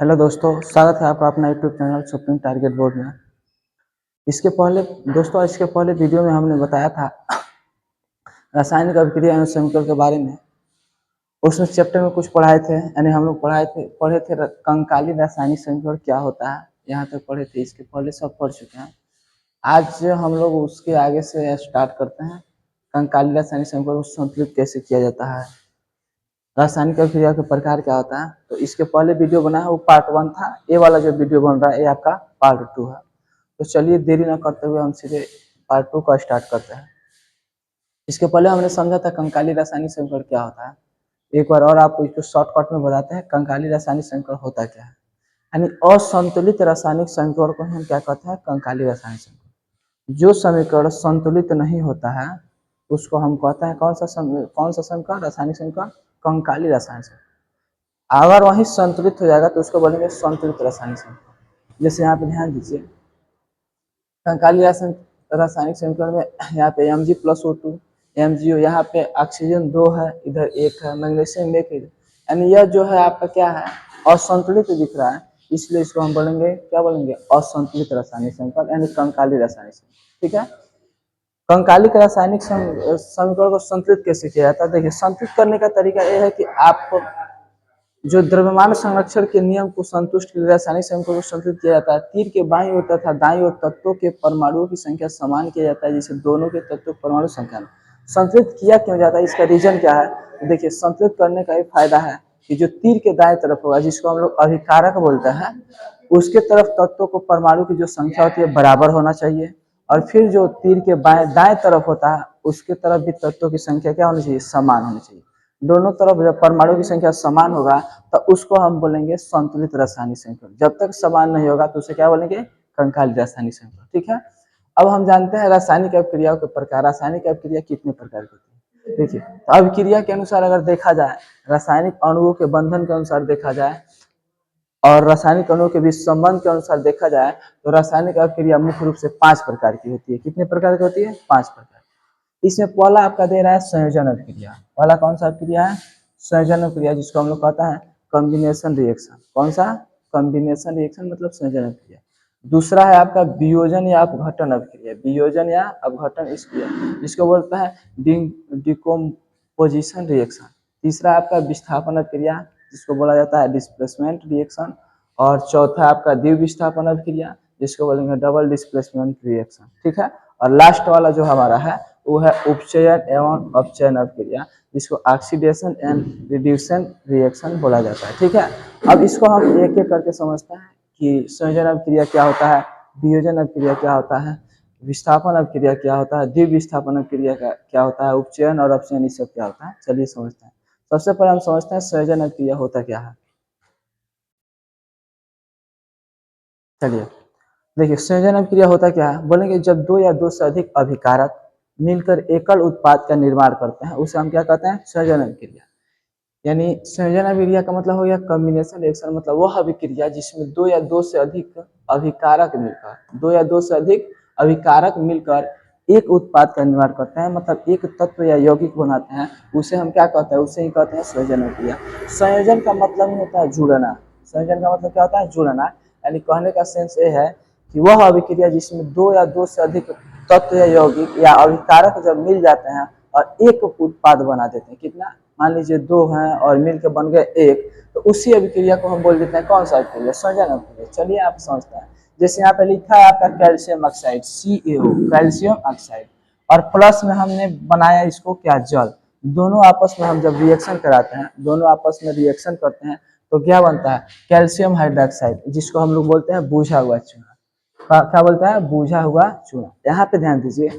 Hello दोस्तों, स्वागत है आपका अपना YouTube channel supreme target board में। इसके पहले वीडियो में हमने बताया था रासायनिक अभिक्रिया एवं समीकरण के बारे में। उसमें चैप्टर में कुछ पढ़ाए थे, यानी हम लोग पढ़े थे कंकाली रासायनिक समीकरण क्या होता है, यहाँ तक पढ़े थे। इसके पहले सब पढ़ चुके हैं। आज हम लोग उसके आगे से स्टार्ट करते हैं। कंकाली रासायनिक समीकरण को संतुलित कैसे किया जाता है, रासायनिक अभिक्रिया के प्रकार क्या होता है। तो इसके पहले वीडियो बना है वो पार्ट 1 था। ये वाला जो वीडियो बन रहा है ये आपका पार्ट 2 है। तो चलिए देरी न करते हुए हम सीधे पार्ट 2 का स्टार्ट करते हैं। इसके पहले हमने समझा था कंकाली रासायनिक समीकरण क्या होता है। एक बार और आपको इसको शॉर्टकट में बताते हैं। कंकाली रासायनिक समीकरण होता क्या है, यानी असंतुलित रासायनिक समीकरण को हम क्या कहते हैं, कंकाली रासायनिक समीकरण। जो समीकरण संतुलित नहीं होता है उसको हम कहते हैं कौन सा समीकरण, रासायनिक समीकरण, कंकाली रासायनिक समीकरण। अगर वही संतुलित हो जाएगा तो उसको बोलेंगे संतुलित रासायनिक समीकरण। जैसे यहाँ पे ध्यान दीजिए, कंकाली रासायनिक समीकरण में यहाँ पे Mg+O2 MgO, यहाँ पे ऑक्सीजन 2 है, इधर 1 है, मैग्नीशियम 1 है, यानी यह जो है आपका क्या है, असंतुलित दिख रहा है। इसलिए इसको हम बोलेंगे, क्या बोलेंगे, असंतुलित रासायनिक समीकरण, यानी कंकाली रासायनिक समीकरण। ठीक है। कंकाली का रासायनिक समीकरण को संतुलित कैसे किया जाता है। देखिए, संतुलित करने का तरीका यह है कि आप जो द्रव्यमान संरक्षण के नियम को संतुष्ट के लिए रासायनिक समीकरण को संतुलित किया जाता है। तीर के बाईं ओर तथा दाईं ओर तत्वों के परमाणुओं की संख्या समान किया जाता है, जिसे दोनों के तत्वों परमाणु संख्या में संतुलित किया क्यों जाता है, इसका रीजन क्या है। देखिए, संतुलित करने का एक फायदा है कि जो तीर के दाएं तरफ होगा, जिसको हम लोग अभिकारक बोलते हैं, उसके तरफ तत्वों को परमाणु की जो संख्या होती है बराबर होना चाहिए। और फिर जो तीर के दाएं तरफ होता है उसके तरफ भी तत्वों की संख्या क्या होनी चाहिए, समान होनी चाहिए। दोनों तरफ जब परमाणु की संख्या समान होगा तो उसको हम बोलेंगे संतुलित रासायनिक समीकरण। जब तक समान नहीं होगा तो उसे क्या बोलेंगे, कंकाली रासायनिक समीकरण। ठीक है। अब हम जानते हैं रासायनिक अभिक्रियाओं के प्रकार। रासायनिक अभिक्रिया कितने प्रकार की होती है। देखिए, तो अभिक्रिया के अनुसार अगर देखा जाए, रासायनिक अणुओं के बंधन के अनुसार देखा जाए और रासायनिक अणुओं के बीच संबंध के अनुसार देखा जाए तो रासायनिक अभिक्रिया मुख्य रूप से 5 प्रकार की होती है। कितने प्रकार की होती है, 5 प्रकार। इसमें पहला आपका दे रहा है संयोजन अभिक्रिया। पहला कौन सा अभिक्रिया है, संयोजन अभिक्रिया, जिसको हम लोग कहता है कॉम्बिनेशन रिएक्शन। कौन सा, कॉम्बिनेशन रिएक्शन मतलब संयोजन अभिक्रिया। दूसरा है आपका वियोजन या अपघटन अभिक्रिया, वियोजन या अपघटन क्रिया, जिसको बोलता है डिकम्पोजिशन रिएक्शन। तीसरा आपका विस्थापन अभिक्रिया, जिसको बोला जाता है डिस्प्लेसमेंट रिएक्शन। और चौथा आपका द्विविस्थापन अभिक्रिया, जिसको बोलेंगे डबल डिस्प्लेसमेंट रिएक्शन। ठीक है। और लास्ट वाला जो हमारा है वो है उपचयन एवं अपचयन अभिक्रिया, जिसको ऑक्सीडेशन एंड रिड्यूशन रिएक्शन बोला जाता है। ठीक है। अब इसको हम एक एक करके समझते हैं कि संयोजन अभिक्रिया क्या होता है, वियोजन अभिक्रिया क्या होता है, विस्थापन अभिक्रिया क्या होता है, द्विविस्थापन अभिक्रिया क्या होता है, उपचयन और अपचयन ये सब क्या होता है। चलिए समझते हैं। सबसे पहले हम समझते हैं संयोजन अभिक्रिया होता क्या है। चलिए देखिए, संयोजन अभिक्रिया होता क्या है, बोलेंगे जब दो या दो से अधिक अभिकारक मिलकर एकल उत्पाद का निर्माण करते हैं उसे हम क्या कहते हैं, संयोजन अभिक्रिया। यानी संयोजन अभिक्रिया का मतलब हो गया कॉम्बिनेशन रिएक्शन, मतलब वह अभिक्रिया जिसमें दो या दो से अधिक अभिकारक मिलकर, दो या दो से अधिक अभिकारक मिलकर एक उत्पाद का निर्माण करते हैं, मतलब एक तत्व या यौगिक बनाते हैं, उसे हम क्या कहते हैं, उसे ही कहते हैं संयोजन अभिक्रिया। संयोजन का मतलब ही होता है जुड़ना। संयोजन का मतलब क्या होता है, जुड़ना। यानी कहने का सेंस ये है कि वह अभिक्रिया जिसमें दो या दो से अधिक तत्व या यौगिक या अभिकारक जब मिल जाते हैं और एक उत्पाद बना देते हैं, कितना, मान लीजिए दो हैं और मिलकर बन गए एक, तो उसी अभिक्रिया को हम बोल देते हैं कौन सा अभिक्रिया, संयोजन अभिक्रिया। चलिए आप समझते हैं। जैसे यहाँ पे लिखा है आपका calcium oxide CaO, calcium oxide, और प्लस में हमने बनाया इसको क्या, जल। दोनों आपस में हम जब रिएक्शन कराते हैं, दोनों आपस में रिएक्शन करते हैं तो क्या बनता है, कैल्शियम हाइड्रोक्साइड, जिसको हम लोग बोलते हैं बूझा हुआ चूना। क्या बोलता है, बूझा हुआ चूना। यहाँ पे ध्यान दीजिए,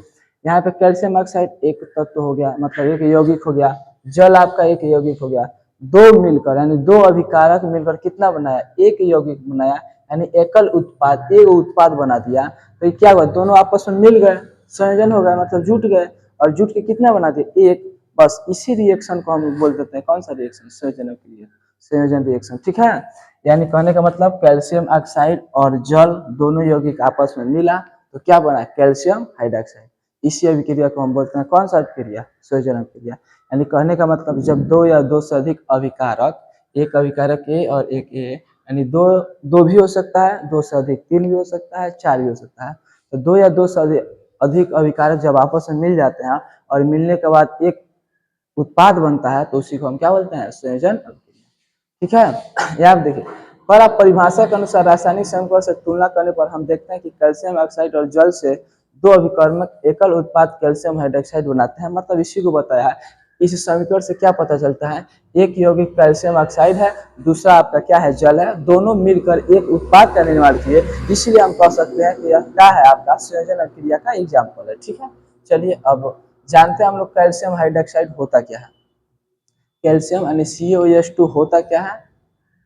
यहाँ पे कैल्शियम ऑक्साइड एक तत्व हो गया, मतलब एक यौगिक हो गया, जल आपका एक यौगिक हो गया। दो मिलकर यानी दो अभिकारक मिलकर कितना बनाया, एक यौगिक बनाया, यानी एकल उत्पाद, एक उत्पाद बना दिया। तो ये क्या हुआ, दोनों आपस में मिल गए, संयोजन हो गया, मतलब जुट गए, और जुट के कितना बना दिए, एक। बस इसी रिएक्शन को हम बोल देते हैं कौन सा रिएक्शन, संयोजन के लिए, संयोजन रिएक्शन। ठीक है। यानी कहने का मतलब कैल्शियम ऑक्साइड और जल दोनों यौगिक आपस में मिला तो क्या बना, कैल्शियम हाइड्रोक्साइड। इसी अभिक्रिया को हम बोलते हैं कौन सा अभिक्रिया, संयोजन अभिक्रिया। यानी कहने का मतलब जब दो या दो से अधिक अभिकारक, एक अभिकारक A और एक A, यानी दो दो भी हो सकता है, दो से अधिक तीन भी हो सकता है, चार भी हो सकता है। तो दो या दो से अधिक अभिकारक जब आपस में मिल जाते हैं और मिलने के बाद एक उत्पाद बनता है तो उसी को हम क्या बोलते हैं, संयोजन अभिक्रिया। ठीक है, ये आप देखिए। पर आप परिभाषा के अनुसार रासायनिक समीकरण से तुलना करने पर हम देखते हैं कि कैल्शियम ऑक्साइड और जल से दो अभिकर्मक एकल उत्पाद कैल्शियम हाइड्रोक्साइड बनाते हैं। मतलब इसी को बताया है। इस समीकरण से क्या पता चलता है, एक यौगिक कैल्शियम ऑक्साइड है, दूसरा आपका क्या है, जल है, दोनों मिलकर एक उत्पाद का निर्माण किए। इसलिए हम कह सकते हैं कि यह क्या है, आपका संयोजन अभिक्रिया का एग्जाम्पल है। ठीक है, चलिए अब जानते हैं हम लोग कैल्शियम हाइड्रोक्साइड होता क्या है। कैल्शियम यानी CaOH2 होता क्या है,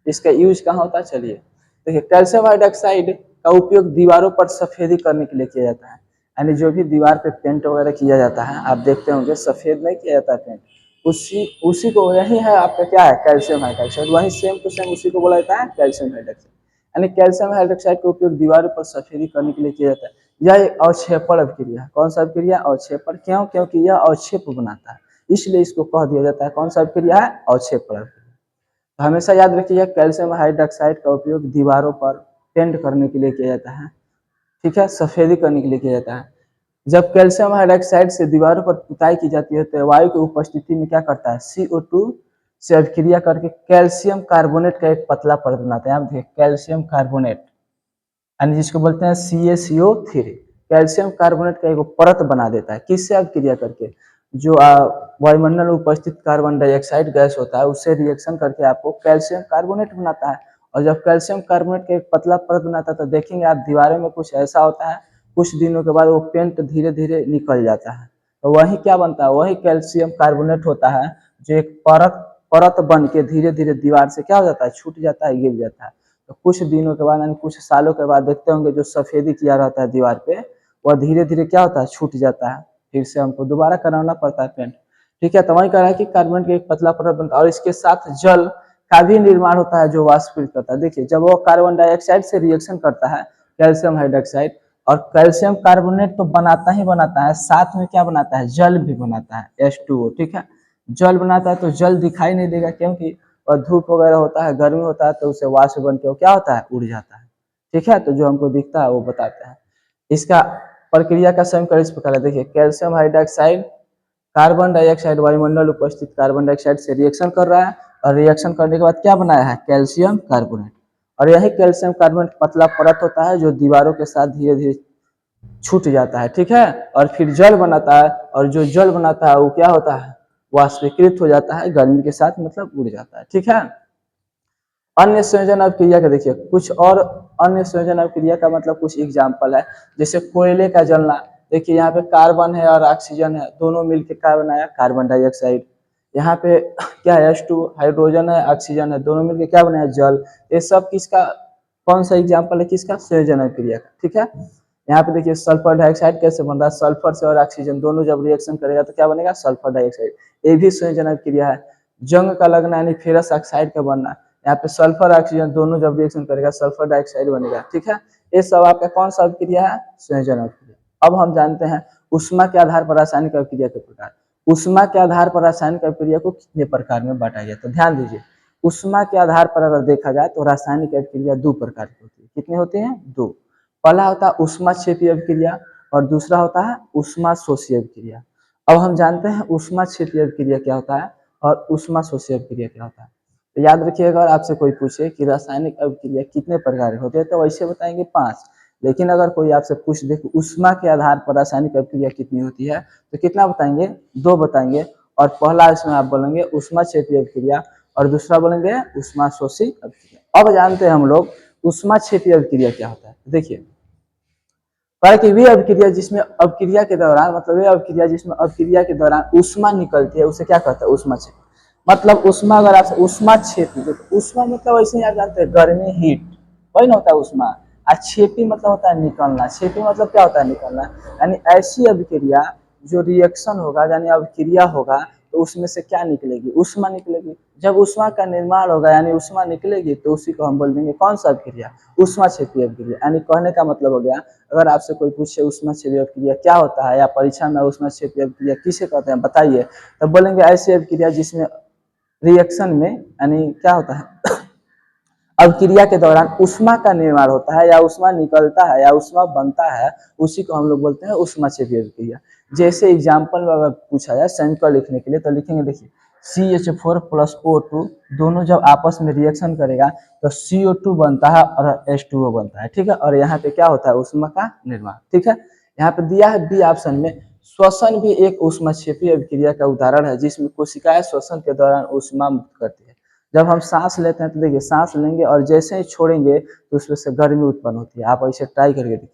इसका यूज कहाँ होता है, चलिए देखिए। कैल्शियम हाइड्रोक्साइड का उपयोग दीवारों पर सफेदी करने के लिए किया जाता है। यानी जो भी दीवार पे पेंट वगैरह किया जाता है, आप देखते होंगे सफेद नहीं किया जाता है पेंट, उसी उसी को यही है आपका क्या है, कैल्शियम हाइड्रोक्साइड। वही सेम टू सेम उसी को बोला जाता है कैल्शियम हाइड्रोक्साइड। यानी कैल्शियम हाइड्रोक्साइड का उपयोग दीवारों पर सफेदी करने के लिए किया जाता है। यह एक अवक्षेपण अभिक्रिया है। कौन सा अभिक्रिया, अवक्षेपण। क्यों, क्योंकि यह अवक्षेप बनाता है, इसलिए इसको कह दिया जाता है कौन सा अभिक्रिया है, अवक्षेपण। तो हमेशा याद रखिए कैल्शियम हाइड्रोक्साइड का उपयोग दीवारों पर पेंट करने के लिए किया जाता है। ठीक है, सफेदी करने के लिए किया जाता है। जब कैल्शियम हाइड्रोक्साइड से दीवारों पर पुताई की जाती है तो वायु की उपस्थिति में क्या करता है, CO2 से अभिक्रिया करके कैल्शियम कार्बोनेट का एक पतला परत बनाता है। आप देखिए कैल्शियम कार्बोनेट यानी जिसको बोलते हैं CaCO3, कैल्शियम कार्बोनेट का एक परत बना देता है। किससे अभिक्रिया करके, जो वायुमंडल में उपस्थित कार्बन डाइऑक्साइड गैस होता है उससे रिएक्शन करके आपको कैल्शियम कार्बोनेट बनाता है। और जब कैल्शियम कार्बोनेट का एक पतला परत बनाता है तो देखेंगे आप दीवारों में कुछ ऐसा होता है, कुछ दिनों के बाद वो पेंट धीरे धीरे निकल जाता है। तो वही क्या बनता है, वही कैल्शियम कार्बोनेट होता है, जो एक परत परत बन के धीरे धीरे दीवार से क्या हो जाता है, छूट जाता है, गिर जाता है। तो कुछ दिनों के बाद यानी कुछ सालों के बाद देखते होंगे जो सफेदी किया रहता है दीवार पे, वह धीरे धीरे क्या होता है, छूट जाता है, फिर से हमको दोबारा कराना पड़ता है पेंट। ठीक है, तो वही कह रहा है कि कार्बन का एक पतला परत बनता है और इसके साथ जल का भी निर्माण होता है जो वाष्पित करता है। देखिए जब वो कार्बन डाइऑक्साइड से रिएक्शन करता है कैल्शियम हाइड्रोक्साइड, और कैल्शियम कार्बोनेट तो बनाता ही बनाता है, साथ में क्या बनाता है, जल भी बनाता है, H2O। ठीक है, जल बनाता है तो जल दिखाई नहीं देगा क्योंकि और धूप वगैरह होता है, गर्मी होता है तो उसे वाष्प बन के वो क्या होता है, उड़ जाता है। ठीक है, तो जो हमको दिखता है वो बताते हैं। इसका प्रक्रिया का समीकरण इस प्रकार है, देखिए कैल्शियम हाइड्रोक्साइड कार्बन डाइऑक्साइड वायुमंडल उपस्थित कार्बन डाइऑक्साइड से रिएक्शन कर रहा है और रिएक्शन करने के बाद क्या बनाया है, कैल्शियम कार्बोनेट। और यही कैल्शियम कार्बोनेट पतला परत होता है जो दीवारों के साथ धीरे धीरे छूट जाता है। ठीक है, और फिर जल बनाता है और जो जल बनाता है वो क्या होता है, वाष्पीकृत हो जाता है गर्मी के साथ, मतलब उड़ जाता है। ठीक है, अन्य संयोजन अभिक्रिया का देखिए कुछ और अन्य संयोजन अभिक्रिया का मतलब कुछ एग्जाम्पल है, जैसे कोयले का जलना। देखिए यहाँ पे कार्बन है और ऑक्सीजन है, दोनों मिलकर क्या बनाया, कार्बन डाइऑक्साइड। यहाँ पे क्या है, H2 हाइड्रोजन है, ऑक्सीजन है, दोनों मिलकर क्या बनाया, जल। ये सब किसका, कौन सा एग्जाम्पल है, किसका, संयोजन अभिक्रिया का। ठीक है, यहाँ पे देखिए सल्फर डाइऑक्साइड कैसे बन रहा है, सल्फर से और ऑक्सीजन दोनों जब रिएक्शन करेगा तो क्या बनेगा, सल्फर डाइऑक्साइड। ये भी संयोजन अभिक्रिया है। जंग का लगना यानी फेरस ऑक्साइड का बनना, यहाँ पे सल्फर ऑक्सीजन दोनों जब रिएक्शन करेगा सल्फर डाइऑक्साइड बनेगा। ठीक है, ये सब आपका कौन सा अभिक्रिया है, संयोजन अभिक्रिया। अब हम जानते हैं ऊष्मा के आधार पर रासायनिक अभिक्रिया के प्रकार। ऊष्मा के आधार पर रासायनिक अभिक्रिया को कितने प्रकार में बांटा गया, तो ध्यान दीजिए। ऊष्मा के आधार पर अगर देखा जाए तो रासायनिक अभिक्रिया दो प्रकार की होती है। कितनी होती है, दो। पहला होता है ऊष्मा क्षेपी अभिक्रिया और दूसरा होता है ऊष्मा शोषी अभिक्रिया। अब हम जानते हैं ऊष्मा क्षेपी अभिक्रिया क्या होता है और ऊष्मा शोषी अभिक्रिया क्या होता है। तो याद रखिए अगर आपसे कोई पूछे कि रासायनिक अभिक्रिया कितने प्रकार के होते हैं तो वैसे बताएंगे 5। लेकिन अगर कोई आपसे पूछ दे कि ऊष्मा के आधार पर रासायनिक अभिक्रिया कितनी होती है तो कितना बताएंगे, 2 बताएंगे। और पहला इसमें आप बोलेंगे ऊष्मा क्षेपी अभिक्रिया और दूसरा बोलेंगे ऊष्मा शोषी अभिक्रिया। अब जानते हैं हम लोग ऊष्मा क्षेपी अभिक्रिया क्या होता है। देखिए पर कि वे अभिक्रिया जिसमें अभिक्रिया के दौरान, मतलब वे अभिक्रिया जिसमें अभिक्रिया के दौरान ऊष्मा निकलती है उसे क्या कहते हैं, ऊष्मा क्षेपी। मतलब ऊष्मा अगर आप ऊष्मा क्षेपी, तो ऊष्मा मतलब ऐसे ही आप जानते हैं गर्मी, हीट, वही ना होता है ऊष्मा। और क्षेपी मतलब होता है निकलना। क्षेपी मतलब क्या होता है, निकलना। यानी ऐसी अभिक्रिया जो रिएक्शन होगा यानी अभिक्रिया होगा तो उसमें से क्या निकलेगी, ऊष्मा निकलेगी। जब ऊष्मा का निर्माण होगा यानी ऊष्मा निकलेगी तो उसी को हम बोल देंगे कौन सा अभिक्रिया, ऊष्मा क्षेपी अभिक्रिया। यानी कहने का मतलब हो गया अगर आपसे कोई पूछे ऊष्मा क्षेपी अभिक्रिया क्या होता है या परीक्षा में ऊष्मा क्षेपी अभिक्रिया किसे कहते हैं बताइए, तब बोलेंगे ऐसी अभिक्रिया जिसमें रिएक्शन में यानी क्या होता है अभिक्रिया के दौरान ऊष्मा का निर्माण होता है या ऊष्मा निकलता है या ऊष्मा बनता है, उसी को हम लोग बोलते हैं ऊष्माक्षेपी अभिक्रिया। जैसे एग्जाम्पल में अगर पूछा जाए समीकरण लिखने के लिए तो लिखेंगे, देखिए CH4 प्लस O2 दोनों जब आपस में रिएक्शन करेगा तो CO2 बनता है और H2O बनता है, ठीक है। और यहाँ पे क्या होता है, ऊष्मा का निर्माण, ठीक है। यहाँ पे दिया है बी ऑप्शन में, श्वसन भी एक ऊष्माक्षेपी अभिक्रिया का उदाहरण है जिसमें कोशिकाएं श्वसन के दौरान ऊष्मा मुक्त करती है। जब हम सांस लेते हैं तो देखिए सांस लेंगे और जैसे ही छोड़ेंगे तो उसमें से गर्मी उत्पन्न होती है। आप ऐसे ट्राई करके देखिए,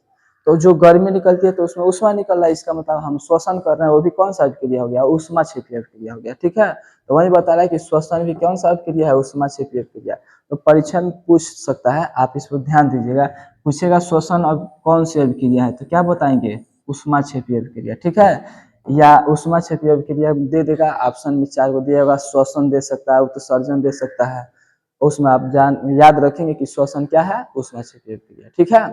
तो जो गर्मी निकलती है तो उसमें ऊष्मा निकल रहा है, इसका मतलब हम श्वसन कर रहे हैं, वो भी कौन सा अभिक्रिया हो गया, ऊष्माक्षेपी अभिक्रिया हो गया, ठीक है। तो वही बता रहा है कि श्वसन भी कौन सा अभिक्रिया है, ऊष्माक्षेपी अभिक्रिया। तो परीक्षा में पूछ सकता है, आप इस पर ध्यान दीजिएगा। पूछेगा श्वसन अब कौन सी अभिक्रिया है तो क्या बताएंगे, ऊष्माक्षेपी अभिक्रिया, ठीक है। या ऊष्माक्षेपी अभिक्रिया दे देगा, ऑप्शन में 4 को दिया होगा, श्वसन दे सकता है, उत्सर्जन दे सकता है। उसमें आप याद रखेंगे कि श्वसन क्या है, ऊष्माक्षेपी अभिक्रिया, ठीक है।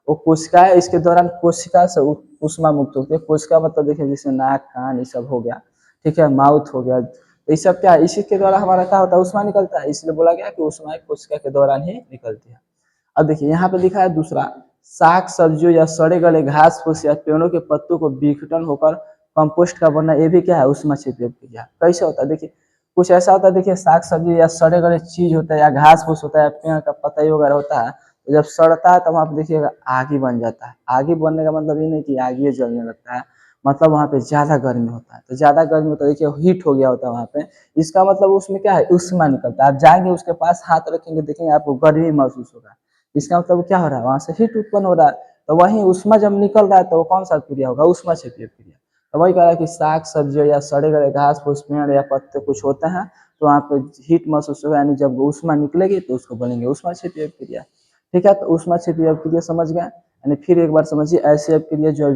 वो कोशिका है, इसके दौरान कोशिका से ऊष्मा मुक्त होती है। कोशिका मतलब देखिए जैसे नाक कान ये सब हो गया, ठीक है, माउथ हो गया, ये सब क्या है, इसी के द्वारा हमारा क्या होता है, ऊष्मा निकलता है। इसलिए बोला गया कि ऊष्मा कोशिका के दौरान ही निकलती है। अब देखिए यहाँ पे लिखा है दूसरा, साग सब्जियों या सड़े गले घास फूस या पेड़ों के पत्तों को विघटन होकर कंपोस्ट का बनना, ये भी क्या है, ऊष्माक्षेपी अभिक्रिया। कैसे होता है, देखिए कुछ ऐसा होता है, देखिए साग सब्जी या सड़े गले चीज होता है या घास फूस होता है, पेड़ का पतई वगैरह होता है, तो जब सड़ता है तब वहाँ पे देखिएगा आग ही बन जाता है। आग ही बनने का मतलब ये नहीं कि आग ही जलने लगता है, मतलब वहाँ पे ज्यादा गर्मी होता है। तो ज्यादा गर्मी होता है, देखिए हीट हो गया होता है वहाँ पे, इसका मतलब उसमें क्या है, ऊष्मा निकलता है। आप जाएंगे उसके पास हाथ रखेंगे, देखेंगे आपको गर्मी महसूस होगा, इसका मतलब क्या हो रहा है, वहां से हीट उत्पन्न हो रहा है। तो वही ऊष्मा जब निकल रहा है तो वो कौन सा क्रिया होगा, ऊष्माक्षेपी क्रिया। तो वही कह रहा है कि साग सब्जियों या सड़े गले घास फूस पेड़ या पत्ते कुछ होते हैं तो वहाँ पे हीट महसूस होगा, यानी जब ऊष्मा निकलेगी तो उसको बोलेंगे ऊष्माक्षेपी क्रिया, ठीक है। तो ऊष्माक्षेपी क्रिया समझ गए, यानी फिर एक बार समझिए, ऐसी अभिक्रिया जो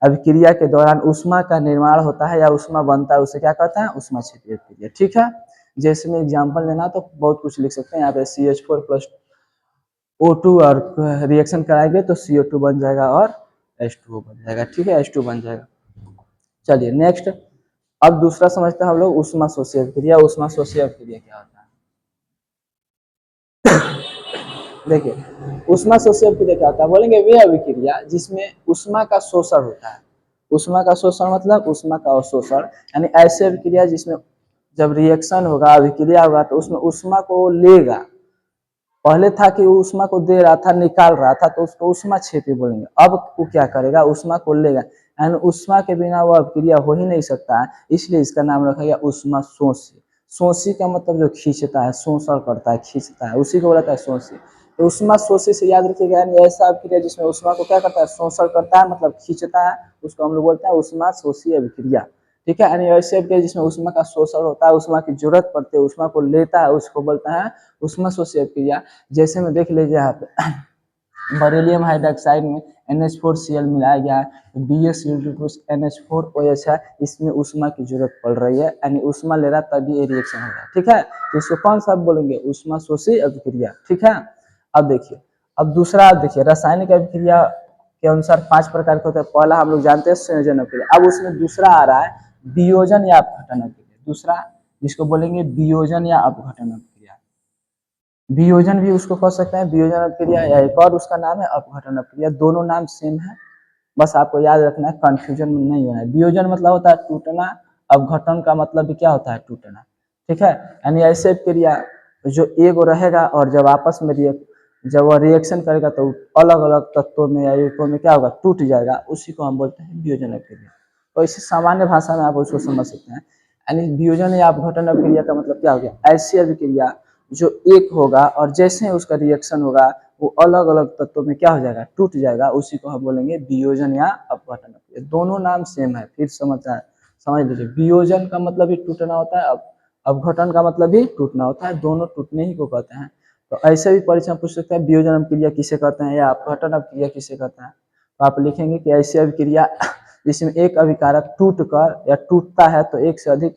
अभिक्रिया के दौरान ऊष्मा का निर्माण होता है या ऊष्मा बनता है उसे क्या कहते हैं, ऊष्माक्षेपी क्रिया, ठीक है। जैसे में एग्जाम्पल लेना तो बहुत कुछ लिख सकते हैं, यहाँ पे CH4 प्लस O2 और रिएक्शन कराएंगे तो CO2 बन जाएगा और H2O बन जाएगा, ठीक है, H2 बन जाएगा। चलिए नेक्स्ट, अब दूसरा समझते हैं हम लोग ऊष्मा शोषी अभिक्रिया। ऊष्मा शोषी अभिक्रिया क्या होता है, देखिए ऊष्मा शोषी अभिक्रिया क्या होता है, बोलेंगे वे अभिक्रिया जिसमें ऊष्मा का शोषण होता है। ऊष्मा का शोषण मतलब ऊष्मा का अवशोषण, यानी ऐसे अभिक्रिया जिसमें जब रिएक्शन होगा, अभिक्रिया होगा तो उसमें ऊष्मा को लेगा। पहले था कि वो ऊष्मा को दे रहा था, निकाल रहा था, तो उसको ऊष्माक्षेपी बोलेंगे। अब वो क्या करेगा, ऊष्मा को लेगा, यानी ऊष्मा के बिना वो अभिक्रिया हो ही नहीं सकता है, इसलिए इसका नाम रखा गया ऊष्मा शोषी। शोषी का मतलब जो खींचता है, शोषण करता है, खींचता है, उसी को बोला था शोषी। तो ऊष्मा शोषी से याद रखिएगा, यानी ऐसा अभिक्रिया जिसमें ऊष्मा को क्या करता है, शोषण करता है, मतलब खींचता है, उसको हम लोग बोलते हैं ऊष्मा शोषी अभिक्रिया, ठीक है। यानी ऐसे अभिक्रिया जिसमें ऊष्मा का शोषण होता है, ऊष्मा की जरूरत पड़ती है, ऊष्मा को लेता है, उसको बोलता है ऊष्मा शोषी अभिक्रिया। जैसे में देख लीजिए यहाँ पे बरेलियम हाइड्रोक्साइड में NH4Cl मिलाया गया है, BaCl2NH4OH है, इसमें ऊष्मा की जरूरत पड़ रही है, यानी ऊष्मा ले रहा है तभी ये रिएक्शन हो रहा है, ठीक है। तो इसको कौन सा बोलेंगे, ऊष्मा शोषी अभिक्रिया, ठीक है। अब देखिए, अब दूसरा देखिए, रासायनिक अभिक्रिया के अनुसार 5 प्रकार के होते हैं। पहला हम लोग जानते हैं संयोजन अभिक्रिया, अब उसमें दूसरा आ रहा है वियोजन या अपघटन अभिक्रिया। दूसरा जिसको बोलेंगे वियोजन या अपघटन अभिक्रिया। वियोजन भी उसको कह सकते हैं, वियोजन अभिक्रिया, या एक और उसका नाम है अपघटन अभिक्रिया। दोनों नाम सेम है, बस आपको याद रखना है, कंफ्यूजन में नहीं होना है। वियोजन मतलब होता है टूटना, अपघटन का मतलब भी क्या होता है, टूटना, ठीक है। यानी ऐसे अभिक्रिया जो एगो रहेगा और जब आपस में जब वह रिएक्शन करेगा तो अलग अलग तत्वों में या यूनिटों में क्या होगा, टूट जाएगा, उसी को हम बोलते हैं वियोजन अभिक्रिया। तो इसे सामान्य भाषा में आप उसको समझ सकते हैं। यानी वियोजन या अपघटन अभिक्रिया का मतलब क्या हो गया, ऐसी अभिक्रिया जो एक होगा और जैसे उसका रिएक्शन होगा वो अलग अलग तत्वों में क्या हो जाएगा, टूट जाएगा, उसी को हम बोलेंगे वियोजन या अपघटन अभिक्रिया। दोनों नाम सेम है, फिर समझ लीजिए, वियोजन का मतलब भी टूटना होता है, अपघटन का मतलब भी टूटना होता है, दोनों टूटने ही को कहते हैं। तो ऐसे भी परीक्षा पूछ सकते हैं, वियोजन अभिक्रिया किसे कहते हैं या अपघटन अभिक्रिया किसे कहते हैं। तो आप लिखेंगे कि ऐसी अभिक्रिया जिसमें एक अभिकारक टूट कर या टूटता है तो एक से अधिक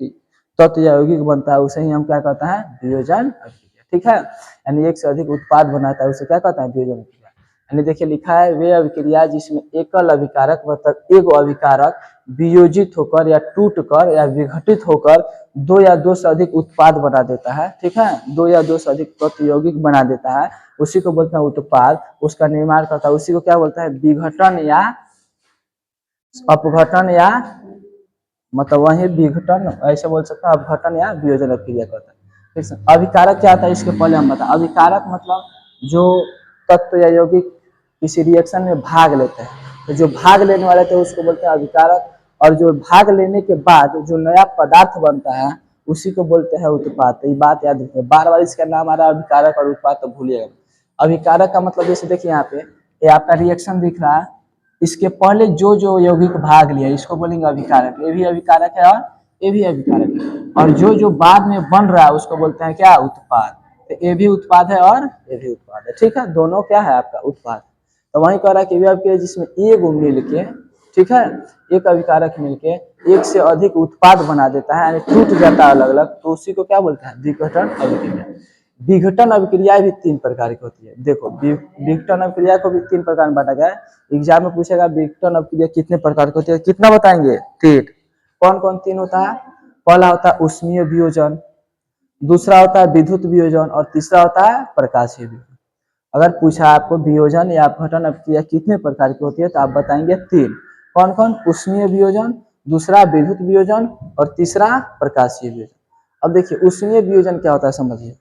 तत्व या यौगिक बनता है, उसे ही हम क्या कहते हैं, वियोजन अभिक्रिया, ठीक है। यानी एक से अधिक उत्पाद बनाता है, उसे क्या कहते हैं, वियोजन अभिक्रिया। यानी देखिए लिखा है, वे अभिक्रिया जिसमें एकल अभिकारक मतलब एक अभिकारक वियोजित होकर या टूट कर या विघटित होकर दो या दो से अधिक उत्पाद बना देता है, ठीक है, दो या दो से अधिक तत्व यौगिक बना देता है, उसी को बोलते हैं उत्पाद। उसका निर्माण करता है, उसी को क्या बोलते हैं, विघटन या अपघटन, या मतलब वही विघटन ऐसे बोल सकते हैं, अपघटन या वियोजन अभिक्रिया करता है। ठीक है, अभिकारक क्या होता है इसके पहले हम बताएं। अभिकारक मतलब जो तत्व या यौगिक किसी रिएक्शन में भाग लेते हैं, तो जो भाग लेने वाले थे उसको बोलते हैं अभिकारक, और जो भाग लेने के बाद जो नया पदार्थ बनता है उसी को बोलते हैं उत्पाद। तो ये बात याद रखिए, बार बार इसका नाम आ रहा है अभिकारक और उत्पाद तो भूलिएगा। अभिकारक का मतलब जैसे देखिए यहाँ पे ये आपका रिएक्शन दिख रहा है, इसके पहले जो जो यौगिक भाग लिया इसको बोलेंगे अभिकारक, ये भी अभिकारक है और ये भी अभिकारक है। और जो जो बाद में बन रहा है उसको बोलते हैं क्या, उत्पाद। तो ये भी उत्पाद है और ये भी उत्पाद है, ठीक है, दोनों क्या है आपका उत्पाद। तो वही कह रहा है कि आपके जिसमें एक मिल के, ठीक है, एक अभिकारक मिलके एक से अधिक उत्पाद बना देता है, यानी टूट जाता है अलग अलग, तो उसी को क्या बोलते हैं, विघटन अभिक्रिया। विघटन अभिक्रिया भी तीन प्रकार की होती है। देखो विघटन अभिक्रिया को भी तीन प्रकार में बांटा गया है। एग्जाम में पूछेगा विघटन अभिक्रिया कितने प्रकार की होती है, कितना बताएंगे, तीन। कौन कौन तीन होता है, पहला होता है उष्मीय वियोजन, दूसरा होता है विद्युत वियोजन, और तीसरा होता है प्रकाशीय वियोजन। अगर पूछा आपको वियोजन या अपघटन अभिक्रिया कितने प्रकार की होती है तो आप बताएंगे तीन। कौन कौन, उष्मीय वियोजन, दूसरा विद्युत वियोजन, और तीसरा प्रकाशीय वियोजन। अब देखिए उष्मीय वियोजन क्या होता है समझिए।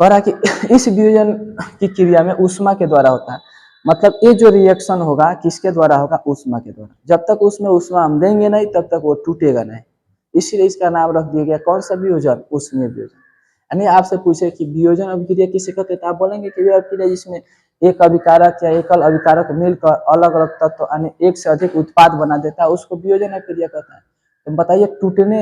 कह रहा कि इस वियोजन की क्रिया में ऊष्मा के द्वारा होता है, मतलब ये जो रिएक्शन होगा किसके द्वारा होगा, ऊष्मा के द्वारा। जब तक उसमें ऊष्मा हम देंगे नहीं तब तक वो टूटेगा नहीं, इसीलिए इसका नाम रख दिया गया कौन सा वियोजन, ऊष्मीय वियोजन। यानी आपसे पूछे कि वियोजन अभिक्रिया किसे कहते हैं तो आप बोलेंगे कि वह अभिक्रिया जिसमें एक अभिकारक या एकल अभिकारक मिलकर अलग अलग तत्व यानी एक से अधिक उत्पाद बना देता है उसको वियोजन अभिक्रिया कहता है। तो बताइए टूटने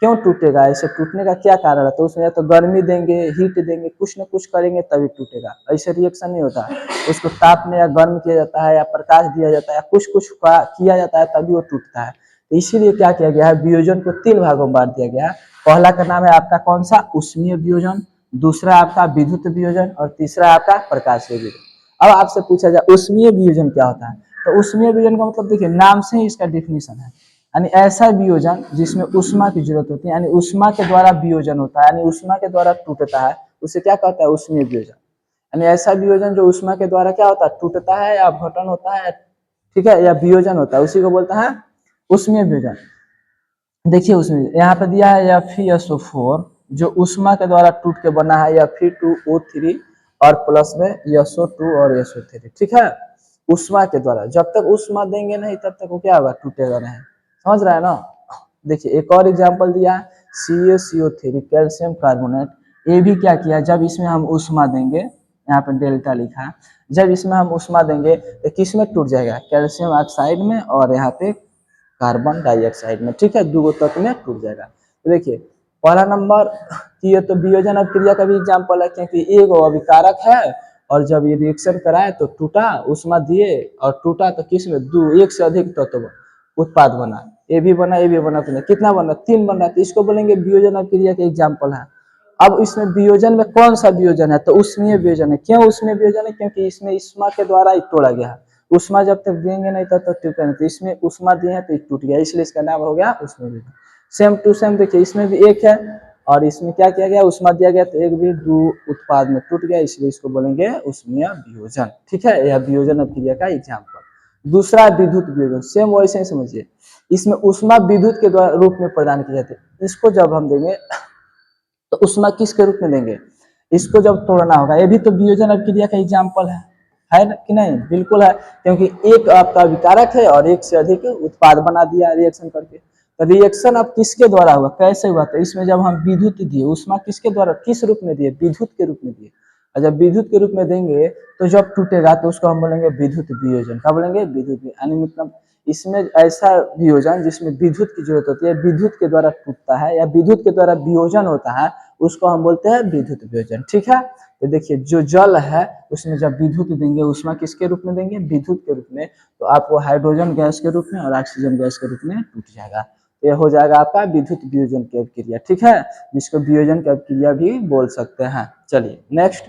क्यों टूटेगा, ऐसे टूटने का क्या कारण है, तो उसमें या तो गर्मी देंगे, हीट देंगे, कुछ न कुछ करेंगे तभी टूटेगा, ऐसे रिएक्शन नहीं होता। उसको ताप में या गर्म किया जाता है या प्रकाश दिया जाता है या कुछ कुछ किया जाता है तभी वो टूटता है। तो इसीलिए क्या किया गया है, वियोजन को तीन भागों में बांट दिया गया है। पहला का नाम है आपका कौन सा, उष्मीय वियोजन, दूसरा आपका विद्युत वियोजन, और तीसरा आपका प्रकाशीय वियोजन। अब आपसे पूछा जाए उष्मीय वियोजन क्या होता है, तो उष्मीय वियोजन का मतलब देखिए नाम से ही इसका डिफिनीशन है, यानी ऐसा वियोजन जिसमें ऊष्मा की जरूरत होती है, यानी ऊष्मा के द्वारा वियोजन होता है, यानी ऊष्मा के द्वारा टूटता है, उसे क्या कहता है, उष्मीय वियोजन। यानी ऐसा वियोजन जो ऊष्मा के द्वारा क्या होता है, टूटता है या अपघटन होता है, ठीक है, या वियोजन होता है, उसी को बोलता है उष्मीय वियोजन। देखिए उसमें यहाँ पे दिया है FeSO4 जो ऊष्मा के द्वारा टूट के बना है, Fe2O3 और प्लस में SO2 और SO3, ठीक है, ऊष्मा के द्वारा। जब तक ऊष्मा देंगे नहीं तब तक वो क्या होगा, टूटेगा नहीं, समझ रहा है ना। देखिए एक और एग्जांपल दिया है CaCO3 कैल्शियम कार्बोनेट। ये भी क्या किया, जब इसमें हम ऊष्मा देंगे, यहाँ पे डेल्टा लिखा है, जब इसमें हम ऊष्मा देंगे तो किस में टूट जाएगा, कैल्शियम ऑक्साइड में और यहाँ पे कार्बन डाइऑक्साइड में, ठीक है, दो तत्व में टूट जाएगा। तो देखिए पहला नंबर कि ये तो वियोजन अभिक्रिया का भी एग्जाम्पल है, क्योंकि एक अभिकारक है और जब ये रिएक्शन कराए तो टूटा, ऊष्मा दिए और टूटा, तो किस में, दो एक से अधिक तत्व उत्पाद बना, ये भी बना ये भी बना, तो कितना बना, तीन बन रहा, तो इसको बोलेंगे वियोजन अभिक्रिया के एग्जाम्पल है। अब इसमें वियोजन में कौन सा वियोजन है, तो उष्मीय वियोजन है। क्यों उष्मीय वियोजन है, क्योंकि इसमें ऊष्मा के द्वारा ही तोड़ा गया है, ऊष्मा जब तक देंगे नहीं तब तक टूटेगा नहीं, तो इसमें ऊष्मा दिए हैं तो टूट गया, इसलिए इसका नाम हो गया उष्मीय वियोजन। सेम टू सेम देखिए इसमें भी एक है और इसमें क्या किया गया, ऊष्मा दिया गया तो एक भी दो उत्पाद में टूट गया, इसलिए इसको बोलेंगे उष्मीय वियोजन, ठीक है, यह वियोजन अभिक्रिया का एग्जाम्पल। दूसरा विद्युत वियोजन, सेम वैसे ही समझिए, इसमें ऊष्मा विद्युत के द्वारा रूप में प्रदान की जाती है। इसको जब हम देंगे तो ऊष्मा किसके रूप में देंगे, इसको जब तोड़ना होगा, ये भी तो वियोजन अभिक्रिया का एग्जाम्पल है ना कि नहीं, बिल्कुल है, क्योंकि एक आपका विकारक है और एक से अधिक उत्पाद बना दिया रिएक्शन करके। तो रिएक्शन अब किसके द्वारा हुआ, कैसे हुआ, तो इसमें जब हम विद्युत दिए, ऊष्मा किसके द्वारा, किस रूप में दिए, विद्युत के रूप में दिए, और जब विद्युत के रूप में देंगे तो जब टूटेगा तो उसको हम बोलेंगे विद्युत वियोजन। क्या बोलेंगे, विद्युत, यानी मतलब इसमें ऐसा वियोजन जिसमें विद्युत की जरूरत होती है, विद्युत के द्वारा टूटता है या विद्युत के द्वारा वियोजन होता है, उसको हम बोलते हैं विद्युत वियोजन, ठीक है। तो देखिए जो जल है उसमें जब विद्युत देंगे, ऊष्मा किसके रूप में देंगे, विद्युत के रूप में, तो आपको हाइड्रोजन गैस के रूप में और ऑक्सीजन गैस के रूप में टूट जाएगा। तो यह हो जाएगा आपका विद्युत वियोजन की अभिक्रिया, ठीक है, जिसको वियोजन की अभिक्रिया भी बोल सकते हैं। चलिए नेक्स्ट,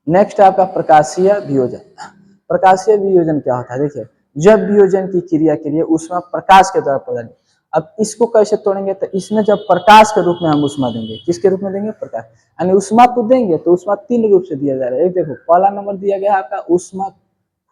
नेक्स्ट आपका प्रकाशीय वियोजन। प्रकाशीय वियोजन क्या होता है, देखिए जब वियोजन की क्रिया के लिए ऊष्मा प्रकाश के द्वारा प्रदान, अब इसको कैसे तोड़ेंगे, तो इसमें जब प्रकाश के रूप में हम उष्मा देंगे, किसके रूप में देंगे, प्रकाश, यानी उष्मा तो देंगे तो उष्मा 3 रूप से दिया जा रहा है। एक देखो पहला नंबर दिया गया है आपका उष्मा,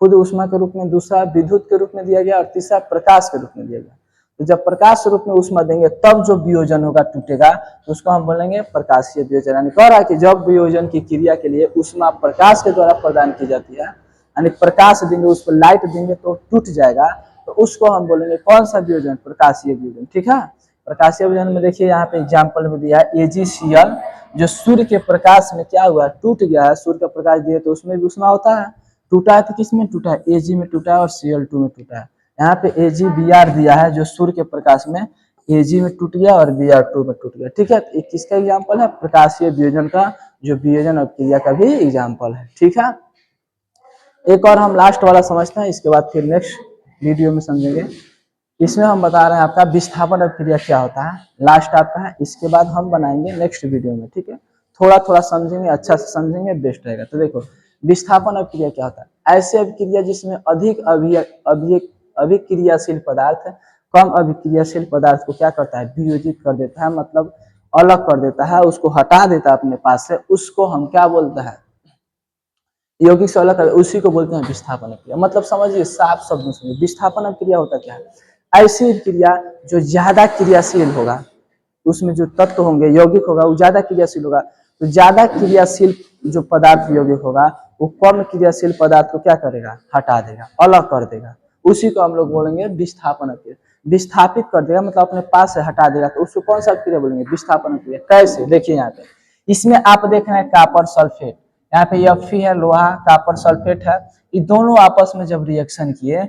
खुद उष्मा के रूप में, दूसरा विद्युत के रूप में दिया गया और तीसरा प्रकाश के रूप में दिया गया। तो जब प्रकाश के रूप में उष्मा देंगे तब जो वियोजन होगा टूटेगा तो उसको हम बोलेंगे प्रकाशीय वियोजन। यानी कह रहा है कि जब वियोजन की क्रिया के लिए उष्मा प्रकाश के द्वारा प्रदान की जाती है, यानी प्रकाश देंगे उस पर लाइट देंगे तो टूट जाएगा, तो उसको हम बोलेंगे कौन सा वियोजन, प्रकाशीय वियोजन। ठीक है, प्रकाशीय वियोजन में देखिए यहाँ पे एग्जाम्पल में दिया है AgCl, जो सूर्य के प्रकाश में क्या हुआ, टूट गया है। सूर्य का प्रकाश दिए तो उसमें भी उष्मा होता है, टूटा है तो किसमें टूटा है, Ag में टूटा है और Cl2 में टूटा है। यहाँ पे AgBr दिया है जो सूर्य के प्रकाश में Ag में टूट गया और Br2 में टूट गया। ठीक है, तो किसका एग्जाम्पल है, प्रकाशीय वियोजन का, जो वियोजन और क्रिया का भी एग्जाम्पल है। ठीक है, एक और हम लास्ट वाला समझते हैं, इसके बाद फिर नेक्स्ट वीडियो में समझेंगे। इसमें हम बता रहे हैं आपका विस्थापन अभिक्रिया क्या होता है, लास्ट आपका है, इसके बाद हम बनाएंगे नेक्स्ट वीडियो में। ठीक है, थोड़ा थोड़ा समझेंगे, अच्छा से समझेंगे, बेस्ट रहेगा। तो देखो विस्थापन अभिक्रिया क्या होता है, ऐसे अभिक्रिया जिसमें अधिक अभिक्रियाशील पदार्थ कम अभिक्रियाशील पदार्थ को क्या करता है, वियोजित कर देता है, मतलब अलग कर देता है, उसको हटा देता है अपने पास से, उसको हम क्या बोलते हैं, यौगिक से अलग कर, उसी को बोलते हैं विस्थापन अभिक्रिया। मतलब समझिए, साफ शब्दों में विस्थापन अभिक्रिया होता क्या है, ऐसी क्रिया जो ज्यादा क्रियाशील होगा, उसमें जो तत्व होंगे यौगिक होगा वो ज्यादा क्रियाशील होगा, तो ज्यादा क्रियाशील जो पदार्थ यौगिक होगा वो कम क्रियाशील पदार्थ को क्या करेगा, हटा देगा, अलग कर देगा, उसी को हम लोग बोलेंगे विस्थापन अभिक्रिया। विस्थापित कर देगा मतलब अपने पास से हटा देगा, तो उसको कौन सा अभिक्रिया बोलेंगे, विस्थापन अभिक्रिया। कैसे, देखिए यहाँ पे इसमें आप देख रहे हैं कॉपर सल्फेट, यहाँ पे Fe है लोहा, कॉपर सल्फेट है, ये दोनों आपस में जब रिएक्शन किए,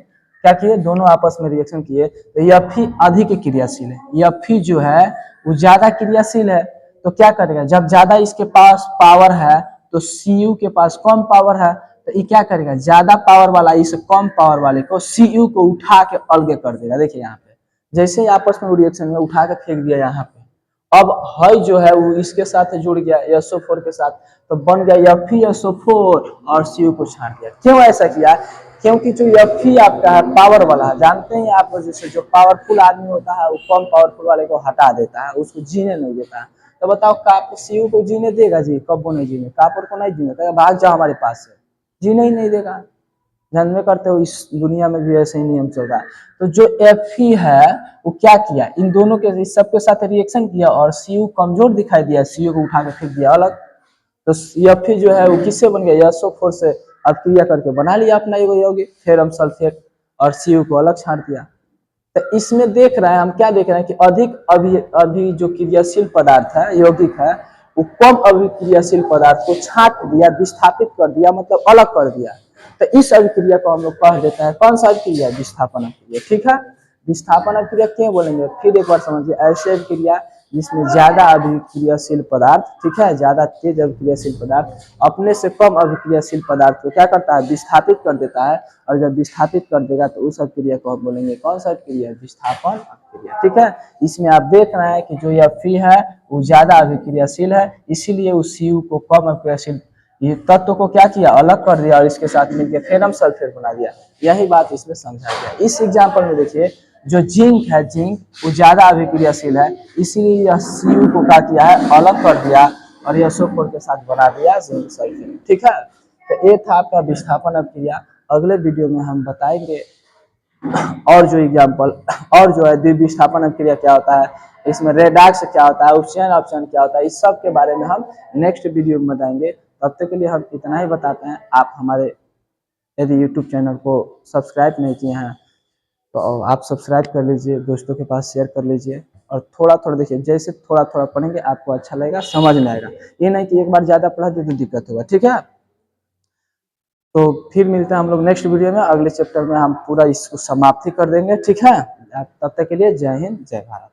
क्या किए, दोनों आपस में रिएक्शन किए तो Fe अधिक क्रियाशील है, Fe जो है वो ज्यादा क्रियाशील है, तो क्या करेगा, जब ज्यादा इसके पास पावर है तो Cu के पास कम पावर है, तो ये क्या करेगा, ज्यादा पावर वाला इस कम पावर वाले को Cu को उठा के अलग कर देगा। देखिए यहाँ पे जैसे ही आपस में रिएक्शन में उठा के फेंक दिया यहाँ पे, अब है जो है वो इसके साथ जुड़ गया SO4 के साथ, तो बन गया FeSO4 और Cu को छाट दिया। क्यों ऐसा किया, क्योंकि जो Fe आपका है पावर वाला है, जानते हैं आप, जैसे जो पावरफुल आदमी होता है वो कम पावरफुल वाले को हटा देता है, उसको जीने नहीं देता है। तो बताओ Cu को जीने देगा जी, कब वो नहीं जीने, कॉपर को नहीं जीने देगा, भाग जाओ हमारे पास से, जीने ही नहीं देगा। ध्यान में करते हो, इस दुनिया में भी ऐसे ही नियम चल रहा है। तो जो Fe है वो क्या किया, इन दोनों के इस सबके साथ रिएक्शन किया और Cu कमजोर दिखाई दिया, Cu को उठा के फेंक दिया अलग, तो Fe जो है वो किससे बन गया, SO4 से अभिक्रिया करके बना लिया अपना यौगिक फेरम सल्फेट और Cu को अलग छाट दिया। तो इसमें देख रहे हैं हम, क्या देख रहे हैं कि अधिक अभी जो क्रियाशील पदार्थ है यौगिक है वो कम अभिक्रियाशील पदार्थ को छाट दिया, विस्थापित कर दिया, मतलब अलग कर दिया। तो इस अभिक्रिया को हम लोग कह देते हैं कौन सा अभिक्रिया, विस्थापन अभिक्रिया। ठीक है, विस्थापन अभिक्रिया क्यों बोलेंगे, फिर एक बार समझिए, ऐसे अभिक्रिया जिसमें ज्यादा अभिक्रियाशील पदार्थ, ठीक है, ज्यादा तेज अभिक्रियाशील पदार्थ अपने से कम अभिक्रियाशील पदार्थ को क्या करता है, विस्थापित कर देता है, और जब विस्थापित कर देगा तो उस अभिक्रिया को हम बोलेंगे कौन सा अभिक्रिया, विस्थापन अभिक्रिया। ठीक है, इसमें आप देख रहे हैं कि जो Fe है वो ज्यादा अभिक्रियाशील है, इसीलिए उस Cu को कम अभिक्रियाशील ये तत्व को क्या किया, अलग कर दिया और इसके साथ मिलकर फेरम सल्फेट बना दिया। यही बात इसमें समझा गया। इस एग्जाम्पल में देखिए जो जिंक है, जिंक वो ज्यादा अभिक्रियाशील है, इसीलिए यह Cu को क्या किया है, अलग कर दिया और SO4 के साथ बना दिया जिंक सल्फेट। ठीक है, तो ये था आपका विस्थापन अभिक्रिया। अगले वीडियो में हम बताएंगे और जो एग्जाम्पल और जो है द्विविस्थापन अभिक्रिया क्या होता है, इसमें रेडॉक्स क्या होता है, उपचयन अपचयन क्या होता है, इस सब के बारे में हम नेक्स्ट वीडियो में बताएंगे। तब तक के लिए हम इतना ही बताते हैं। आप हमारे यदि यूट्यूब चैनल को सब्सक्राइब नहीं किए हैं तो आप सब्सक्राइब कर लीजिए, दोस्तों के पास शेयर कर लीजिए, और थोड़ा थोड़ा देखिए, जैसे थोड़ा थोड़ा पढ़ेंगे आपको अच्छा लगेगा, समझ में आएगा। ये नहीं कि एक बार ज्यादा पढ़ा दे तो दिक्कत होगा। ठीक है, तो फिर मिलते हैं हम लोग नेक्स्ट वीडियो में, अगले चैप्टर में हम पूरा इसको समाप्ति कर देंगे। ठीक है, तब तक के लिए जय हिंद, जय भारत।